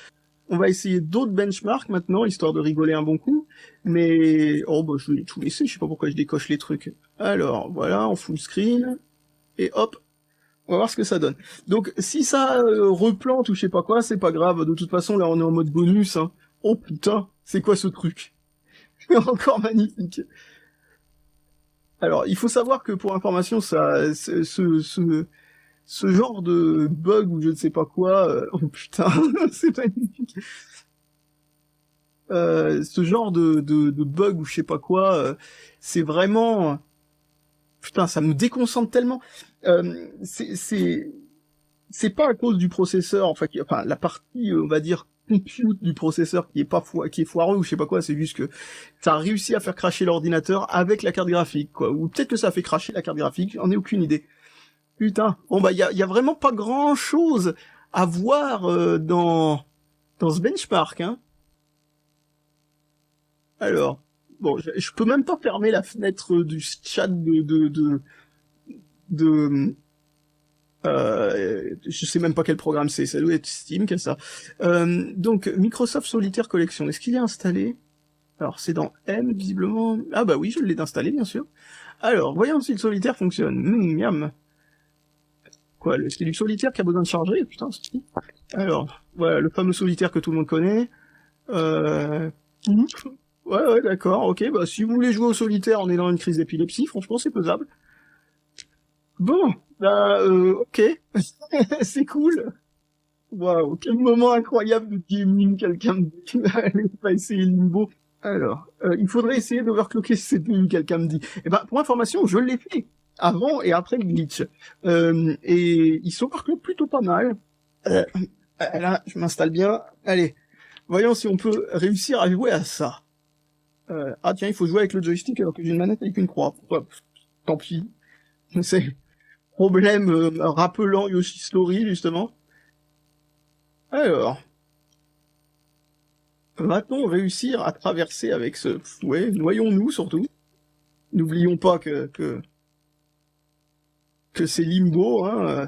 On va essayer d'autres benchmarks maintenant, histoire de rigoler un bon coup. Mais, oh bah je vais tout laisser, je sais pas pourquoi je décoche les trucs. Alors, voilà, en full screen. Et hop, on va voir ce que ça donne. Donc, si ça replante ou je sais pas quoi, c'est pas grave. De toute façon, là, on est en mode bonus, hein. Oh putain, c'est quoi ce truc? Encore magnifique. Alors, il faut savoir que pour information, ça, ce genre de bug ou je ne sais pas quoi, oh putain, c'est magnifique. Ce genre de bug ou je sais pas quoi, c'est vraiment, putain, ça me déconcentre tellement. C'est pas à cause du processeur, enfin la partie, on va dire compute du processeur qui est foireux ou je sais pas quoi, c'est juste que ça a réussi à faire cracher l'ordinateur avec la carte graphique, quoi. Ou peut-être que ça a fait cracher la carte graphique, j'en ai aucune idée. Putain, bon bah y a vraiment pas grand chose à voir dans ce benchmark, hein. Alors, bon, je peux même pas fermer la fenêtre du chat de je sais même pas quel programme c'est, ça doit être Steam qui a ça. Donc Microsoft Solitaire Collection, est-ce qu'il est installé? Alors c'est dans M visiblement. Ah bah oui, je l'ai installé bien sûr. Alors, voyons si le solitaire fonctionne. Miam. Quoi, c'est du solitaire qui a besoin de charger? Putain, c'est qui? Alors, voilà, le fameux solitaire que tout le monde connaît. Euh... Ouais, d'accord, ok, bah si vous voulez jouer au solitaire en ayant une crise d'épilepsie, franchement c'est pesable. Bon, bah ok, c'est cool. Waouh, quel moment incroyable de gaming, quelqu'un me dit, allez, on va essayer Limbo. Alors, il faudrait essayer d'overclocker ce CPU, quelqu'un me dit. Eh ben, pour information, je l'ai fait avant et après le glitch. Et il s'overclock plutôt pas mal. Euh, Là, je m'installe bien. Allez, voyons si on peut réussir à jouer à ça. Ah tiens, il faut jouer avec le joystick alors que j'ai une manette avec une croix. Ouais, tant pis. C'est problème rappelant Yoshi Story, justement. Alors, va-t-on réussir à traverser avec ce... Ouais, noyons-nous surtout. N'oublions pas que c'est Limbo, hein.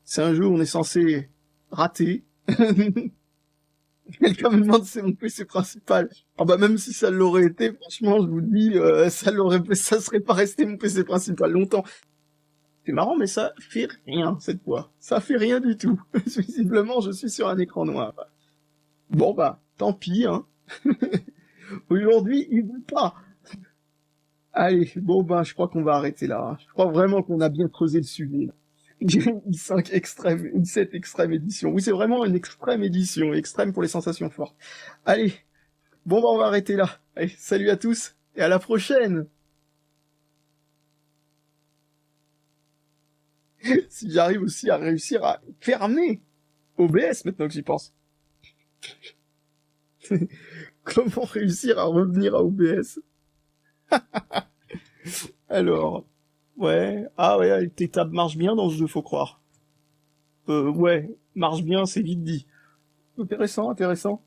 C'est un jeu où on est censé rater. Quelqu'un me demande si c'est mon PC principal. Ah bah même si ça l'aurait été, franchement, je vous dis, ça serait pas resté mon PC principal longtemps. C'est marrant, mais ça fait rien cette fois. Ça fait rien du tout. Visiblement, je suis sur un écran noir. Bon bah, tant pis, hein. Aujourd'hui, il veut pas. Allez, bon bah, je crois qu'on va arrêter là, hein. Je crois vraiment qu'on a bien creusé le sujet, là. Une 5 extrême, une 7 extrême édition. Oui, c'est vraiment une extrême édition, extrême pour les sensations fortes. Allez, bon bah on va arrêter là. Allez, salut à tous et à la prochaine. Si j'arrive aussi à réussir à fermer OBS maintenant que j'y pense. Comment réussir à revenir à OBS? Alors, ouais, ah ouais, tes tables marchent bien dans ce jeu, faut croire. Ouais, marche bien, c'est vite dit. Intéressant, intéressant.